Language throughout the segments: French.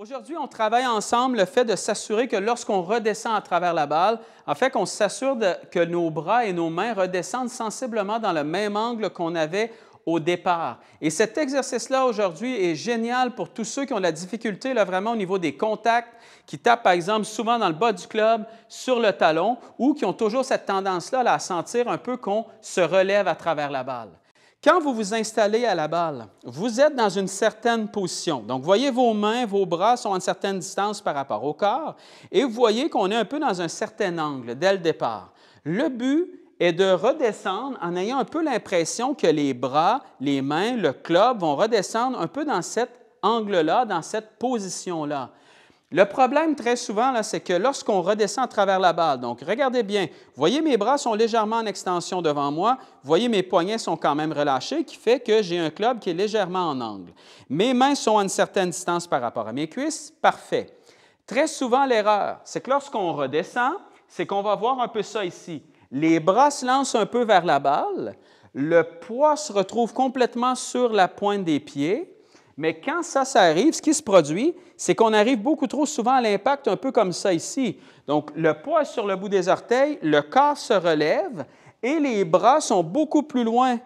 Aujourd'hui, on travaille ensemble le fait de s'assurer que lorsqu'on redescend à travers la balle, en fait, qu'on s'assure que nos bras et nos mains redescendent sensiblement dans le même angle qu'on avait au départ. Et cet exercice-là aujourd'hui est génial pour tous ceux qui ont de la difficulté là, vraiment au niveau des contacts, qui tapent par exemple souvent dans le bas du club, sur le talon, ou qui ont toujours cette tendance-là à sentir un peu qu'on se relève à travers la balle. Quand vous vous installez à la balle, vous êtes dans une certaine position. Donc, voyez vos mains, vos bras sont à une certaine distance par rapport au corps et vous voyez qu'on est un peu dans un certain angle dès le départ. Le but est de redescendre en ayant un peu l'impression que les bras, les mains, le club vont redescendre un peu dans cet angle-là, dans cette position-là. Le problème très souvent, c'est que lorsqu'on redescend à travers la balle, donc regardez bien, vous voyez mes bras sont légèrement en extension devant moi, vous voyez mes poignets sont quand même relâchés, qui fait que j'ai un club qui est légèrement en angle. Mes mains sont à une certaine distance par rapport à mes cuisses, parfait. Très souvent, l'erreur, c'est que lorsqu'on redescend, c'est qu'on va voir un peu ça ici. Les bras se lancent un peu vers la balle, le poids se retrouve complètement sur la pointe des pieds. Mais quand ça arrive, ce qui se produit, c'est qu'on arrive beaucoup trop souvent à l'impact un peu comme ça ici. Donc, le poids est sur le bout des orteils, le corps se relève et les bras sont beaucoup plus loin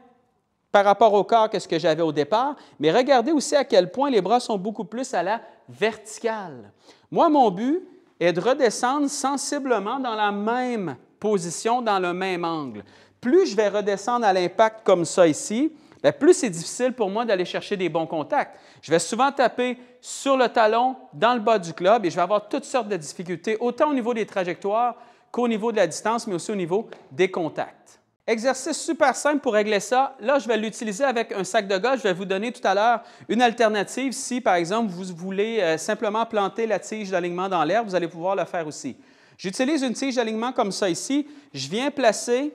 par rapport au corps que ce que j'avais au départ. Mais regardez aussi à quel point les bras sont beaucoup plus à la verticale. Moi, mon but est de redescendre sensiblement dans la même position, dans le même angle. Plus je vais redescendre à l'impact comme ça ici, bien, plus c'est difficile pour moi d'aller chercher des bons contacts. Je vais souvent taper sur le talon, dans le bas du club, et je vais avoir toutes sortes de difficultés, autant au niveau des trajectoires qu'au niveau de la distance, mais aussi au niveau des contacts. Exercice super simple pour régler ça. Là, je vais l'utiliser avec un sac de golf. Je vais vous donner tout à l'heure une alternative. Si, par exemple, vous voulez simplement planter la tige d'alignement dans l'herbe, vous allez pouvoir le faire aussi. J'utilise une tige d'alignement comme ça ici. Je viens placer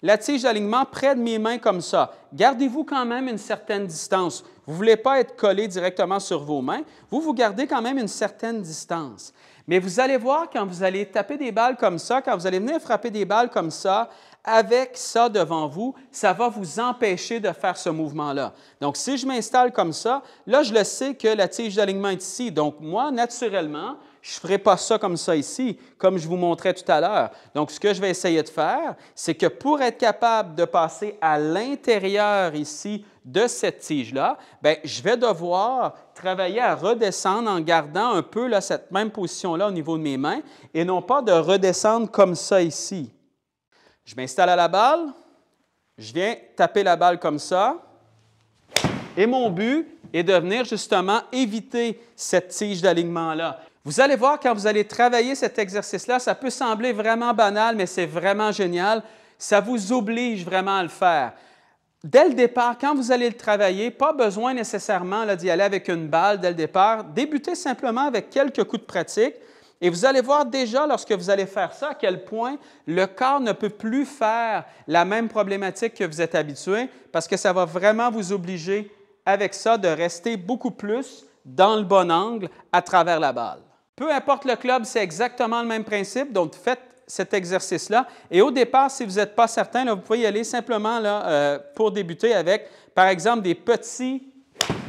la tige d'alignement près de mes mains comme ça. Gardez-vous quand même une certaine distance. Vous ne voulez pas être collé directement sur vos mains. Vous gardez quand même une certaine distance. Mais vous allez voir quand vous allez taper des balles comme ça, quand vous allez venir frapper des balles comme ça, avec ça devant vous, ça va vous empêcher de faire ce mouvement-là. Donc, si je m'installe comme ça, là, je le sais que la tige d'alignement est ici. Donc, moi, naturellement, je ne ferai pas ça comme ça ici, comme je vous montrais tout à l'heure. Donc, ce que je vais essayer de faire, c'est que pour être capable de passer à l'intérieur ici de cette tige-là, bien, je vais devoir travailler à redescendre en gardant un peu là, cette même position-là au niveau de mes mains et non pas de redescendre comme ça ici. Je m'installe à la balle, je viens taper la balle comme ça et mon but est de venir justement éviter cette tige d'alignement-là. Vous allez voir, quand vous allez travailler cet exercice-là, ça peut sembler vraiment banal, mais c'est vraiment génial. Ça vous oblige vraiment à le faire. Dès le départ, quand vous allez le travailler, pas besoin nécessairement d'y aller avec une balle dès le départ. Débutez simplement avec quelques coups de pratique et vous allez voir déjà, lorsque vous allez faire ça, à quel point le corps ne peut plus faire la même problématique que vous êtes habitué parce que ça va vraiment vous obliger avec ça de rester beaucoup plus dans le bon angle à travers la balle. Peu importe le club, c'est exactement le même principe, donc faites cet exercice-là. Et au départ, si vous n'êtes pas certain, là, vous pouvez y aller simplement là, pour débuter avec, par exemple, des petits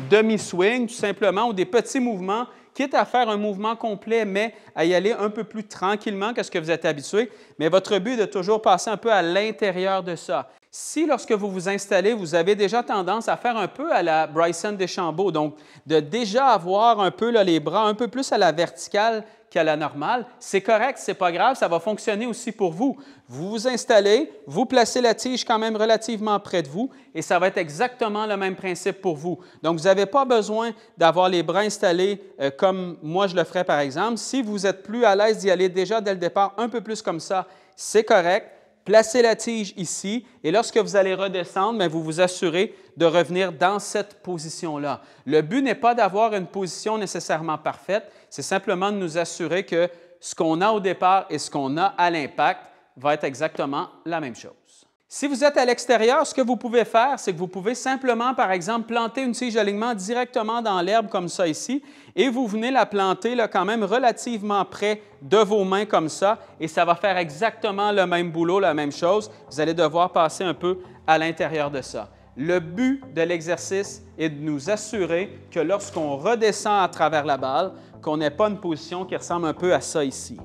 demi-swings, tout simplement, ou des petits mouvements, quitte à faire un mouvement complet, mais à y aller un peu plus tranquillement que ce que vous êtes habitué. Mais votre but est de toujours passer un peu à l'intérieur de ça. Si, lorsque vous vous installez, vous avez déjà tendance à faire un peu à la Bryson DeChambeau, donc de déjà avoir un peu là, les bras un peu plus à la verticale qu'à la normale, c'est correct, ce n'est pas grave, ça va fonctionner aussi pour vous. Vous vous installez, vous placez la tige quand même relativement près de vous et ça va être exactement le même principe pour vous. Donc, vous n'avez pas besoin d'avoir les bras installés comme moi je le ferais par exemple. Si vous êtes plus à l'aise d'y aller déjà dès le départ un peu plus comme ça, c'est correct. Placez la tige ici et lorsque vous allez redescendre, bien, vous vous assurez de revenir dans cette position-là. Le but n'est pas d'avoir une position nécessairement parfaite, c'est simplement de nous assurer que ce qu'on a au départ et ce qu'on a à l'impact va être exactement la même chose. Si vous êtes à l'extérieur, ce que vous pouvez faire, c'est que vous pouvez simplement, par exemple, planter une tige d'alignement directement dans l'herbe comme ça ici et vous venez la planter là, quand même relativement près de vos mains comme ça et ça va faire exactement le même boulot, la même chose. Vous allez devoir passer un peu à l'intérieur de ça. le but de l'exercice est de nous assurer que lorsqu'on redescend à travers la balle, qu'on n'ait pas une position qui ressemble un peu à ça ici.